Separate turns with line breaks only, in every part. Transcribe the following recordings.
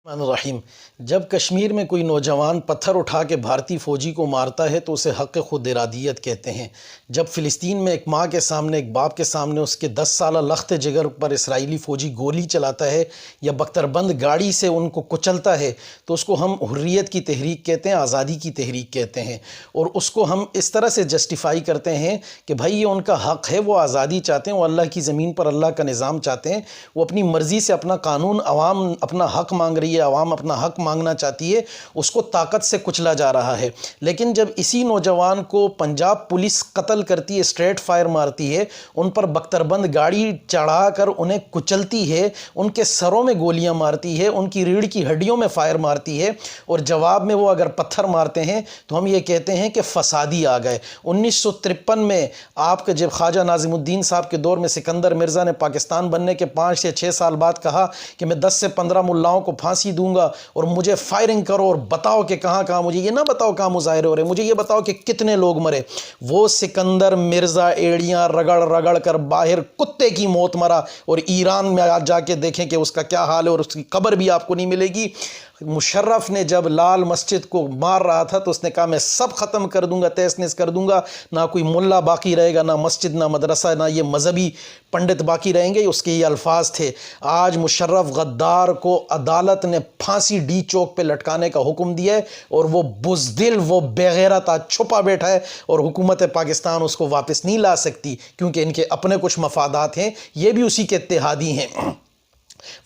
الرحیم جب کشمیر میں کوئی نوجوان پتھر اٹھا کے بھارتی فوجی کو مارتا ہے تو اسے حق خود ارادیت کہتے ہیں۔ جب فلسطین میں ایک ماں کے سامنے، ایک باپ کے سامنے اس کے 10 سالہ لخت جگر پر اسرائیلی فوجی گولی چلاتا ہے یا بختر بند گاڑی سے ان کو کچلتا ہے تو اس کو ہم حریت کی تحریک کہتے ہیں، آزادی کی تحریک کہتے ہیں، اور اس کو ہم اس طرح سے جسٹیفائی کرتے ہیں کہ بھائی یہ ان کا حق ہے، وہ آزادی چاہتے ہیں، وہ اللہ کی زمین پر اللہ کا نظام چاہتے ہیں، وہ اپنی مرضی سے اپنا قانون، عوام اپنا حق مانگ رہی ہے، عوام اپنا حق مانگنا چاہتی ہے، اس کو طاقت سے کچلا جا رہا ہے۔ لیکن جب اسی نوجوان کو پنجاب پولیس قتل کرتی ہے، اسٹریٹ فائر مارتی ہے، ان پر بختر بند گاڑی چڑھا کر انہیں کچلتی ہے، ان کے سروں میں گولیاں مارتی ہے، ان کی ریڑھ کی ہڈیوں میں فائر مارتی ہے، اور جواب میں وہ اگر پتھر مارتے ہیں تو ہم یہ کہتے ہیں کہ فسادی آ گئے۔ 1953 میں آپ کے جب خواجہ ناظم الدین صاحب کے دور میں سکندر مرزا نے پاکستان بننے کے 5 یا 6 سال بعد کہا کہ میں 10 سے 15 ملاؤں کو پھانسی دوں گا اور مجھے فائرنگ کرو اور بتاؤ کہ کہاں کہاں، مجھے یہ نہ بتاؤ کہاں مظاہرے ہو رہے، مجھے یہ بتاؤ کہ کتنے لوگ مرے۔ وہ سکندر مرزا ایڑیاں رگڑ رگڑ کر باہر کتے کی موت مرا، اور ایران میں آج جا کے دیکھیں کہ اس کا کیا حال ہے، اور اس کی قبر بھی آپ کو نہیں ملے گی۔ مشرف نے جب لال مسجد کو مار رہا تھا تو اس نے کہا میں سب ختم کر دوں گا، تہس نہس کر دوں گا، نہ کوئی ملا باقی رہے گا، نہ مسجد، نہ مدرسہ، نہ یہ مذہبی پنڈت باقی رہیں گے، اس کے یہ الفاظ تھے۔ آج مشرف غدار کو عدالت نے پھانسی ڈی چوک پہ لٹکانے کا حکم دیا ہے، اور وہ بزدل، وہ بے غیرت آج چھپا بیٹھا ہے، اور حکومت پاکستان اس کو واپس نہیں لا سکتی کیونکہ ان کے اپنے کچھ مفادات ہیں، یہ بھی اسی کے اتحادی ہیں۔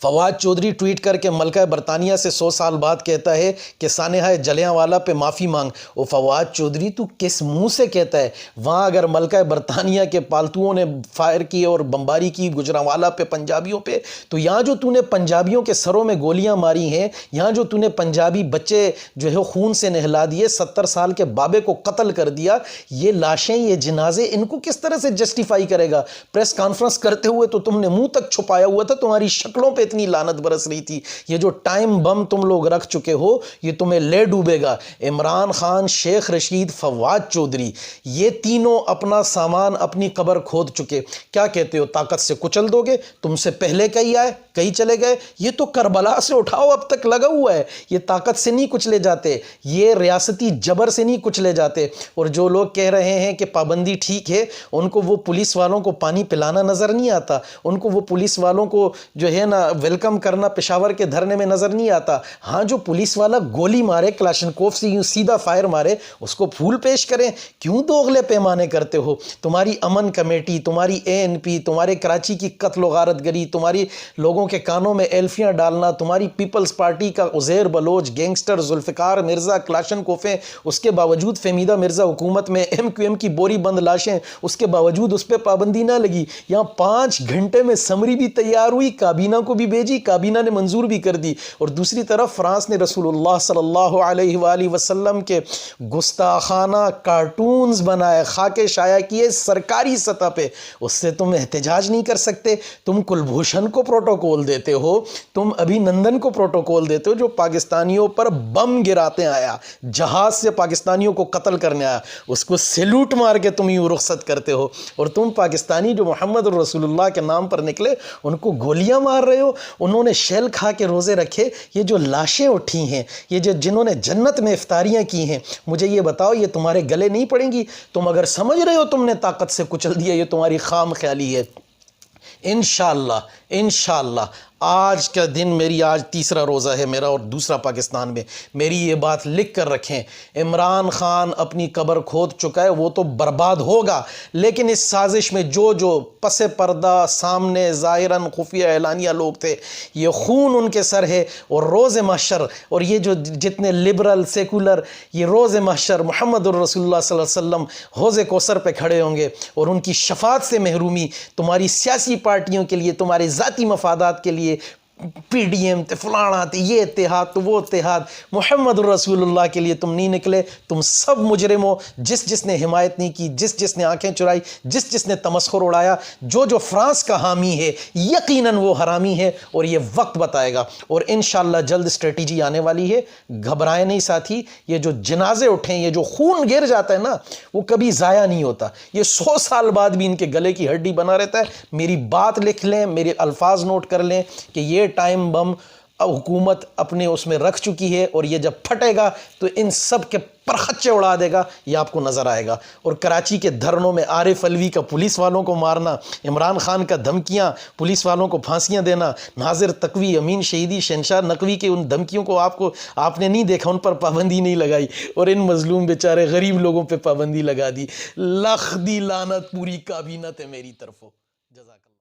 فواد چودھری ٹویٹ کر کے ملکہ برطانیہ سے 100 سال بعد کہتا ہے کہ سانحہ جلیانوالہ پہ معافی مانگ۔ وہ فواد چودھری تو کس منہ سے کہتا ہے؟ وہاں اگر ملکہ برطانیہ کے پالتوؤں نے فائر کی اور بمباری کی گجرانوالہ پہ، پنجابیوں پہ، تو یہاں جو تو نے پنجابیوں کے سروں میں گولیاں ماری ہیں، یہاں جو تو نے پنجابی بچے جو ہے خون سے نہلا دیے، 70 سال کے بابے کو قتل کر دیا، یہ لاشیں، یہ جنازے، ان کو کس طرح سے جسٹیفائی کرے گا؟ پریس کانفرنس کرتے ہوئے تو تم نے منہ تک چھپایا ہوا تھا، تمہاری شکلوں پہ اتنی لعنت برس رہی تھی۔ یہ جو ٹائم بم تم لوگ رکھ چکے ہو یہ تمہیں لے ڈوبے گا۔ عمران خان، شیخ رشید، فواد چودھری، یہ تینوں اپنا سامان اپنی قبر کھود چکے۔ کیا کہتے ہو طاقت سے کچل دو گے؟ تم سے پہلے کئی آئے، کئی چلے گئے، یہ تو کربلا سے اٹھاؤ اب تک لگا ہوا ہے۔ یہ طاقت سے نہیں کچلے جاتے، یہ ریاستی جبر سے نہیں کچلے جاتے۔ اور جو لوگ کہہ رہے ہیں کہ پابندی ٹھیک ہے، ان کو وہ پولیس والوں کو پانی پلانا نظر نہیں آتا، ان کو وہ پولیس والوں کو جو ہے نا ویلکم کرنا پشاور کے دھرنے میں نظر نہیں آتا۔ ہاں، جو پولیس والا گولی مارے، کلاشنکوف سے یوں سیدھا فائر مارے، اس کو پھول پیش کریں۔ کیوں دوغلے پیمانے کرتے ہو؟ تمہاری امن کمیٹی، تمہاری ANP، تمہارے کراچی کی قتل و غارت گری، تمہاری لوگوں کے کانوں میں ایلفیاں ڈالنا، تمہاری پیپلز پارٹی کا عزیر بلوچ گینگسٹر ذوالفقار مرزا، کلاشنکوفیں، اس کے باوجود فہمیدہ مرزا حکومت میں، MQM کی بوری بند لاشیں، اس کے باوجود اس پہ پابندی نہ لگی۔ یہاں 5 گھنٹے میں سمری بھی تیار ہوئی، کابینہ کو بھی بھیجی، کابینہ نے منظور بھی کر دی، اور دوسری طرف فرانس نے رسول اللہ صلی اللہ علیہ وآلہ وسلم کے گستاخانہ کارٹونز بنائے، خاکے شائع کیے سرکاری سطح پہ۔ اس سے تم احتجاج نہیں کر سکتے۔ تم کلبھوشن کو پروٹوکول دیتے ہو، تم ابھی نندن کو پروٹوکول دیتے ہو جو پاکستانیوں پر بم گراتے آیا، جہاز سے پاکستانیوں کو قتل کرنے آیا، اس کو سیلوٹ مار کے تم یوں رخصت کرتے ہو، اور تم پاکستانی جو محمد رسول اللہ کے نام پر نکلے ان کو گولیاں مار رہے ہو۔ انہوں نے شیل کھا کے روزے رکھے، یہ جو لاشیں اٹھی ہیں، یہ جنہوں نے جنت میں افطاریاں کی ہیں، مجھے یہ بتاؤ یہ تمہارے گلے نہیں پڑیں گی؟ تم اگر سمجھ رہے ہو تم نے طاقت سے کچل دیا، یہ تمہاری خام خیالی ہے۔ انشاءاللہ آج کا دن، میری آج تیسرا روزہ ہے میرا اور دوسرا پاکستان میں، میری یہ بات لکھ کر رکھیں، عمران خان اپنی قبر کھود چکا ہے، وہ تو برباد ہوگا، لیکن اس سازش میں جو پس پردہ سامنے ظاہراً خفیہ اعلانیہ لوگ تھے، یہ خون ان کے سر ہے، اور روز محشر، اور یہ جو جتنے لبرل سیکولر، یہ روز محشر محمد الرسول اللہ صلی اللہ علیہ وسلم حوض کوثر پہ کھڑے ہوں گے، اور ان کی شفاعت سے محرومی تمہاری سیاسی پارٹیوں کے لیے، تمہارے ذاتی مفادات کے لیے، PDM تے فلانا تے یہ اتحاد تو وہ اتحاد، محمد الرسول اللہ کے لیے تم نہیں نکلے۔ تم سب مجرم ہو، جس نے حمایت نہیں کی، جس نے آنکھیں چرائی، جس نے تمسخر اڑایا، جو فرانس کا حامی ہے یقیناً وہ حرامی ہے، اور یہ وقت بتائے گا، اور انشاءاللہ جلد اسٹریٹجی آنے والی ہے۔ گھبرائیں نہیں ساتھی، یہ جو جنازے اٹھیں، یہ جو خون گر جاتا ہے نا، وہ کبھی ضائع نہیں ہوتا، یہ 100 سال بعد بھی ان کے گلے کی ہڈی بنا رہتا ہے۔ میری بات لکھ لیں، میرے الفاظ نوٹ کر لیں کہ یہ ٹائم بم حکومت اپنے اس میں رکھ چکی ہے، اور یہ جب پھٹے گا تو ان سب کے پرخچے اڑا دے گا، یہ آپ کو نظر آئے گا۔ اور کراچی کے دھرنوں میں عارف الوی کا پولیس والوں کو مارنا، عمران خان کا دھمکیاں، پولیس والوں کو پھانسیاں دینا، ناظر تقوی، امین شہیدی، شہنشاہ نقوی کے ان دھمکیوں کو آپ نے نہیں دیکھا، ان پر پابندی نہیں لگائی، اور ان مظلوم بیچارے غریب لوگوں پہ پابندی لگا دی۔ لاکھ دی لعنت پوری کابینہ ہے میری طرفوں۔ جزاک اللہ۔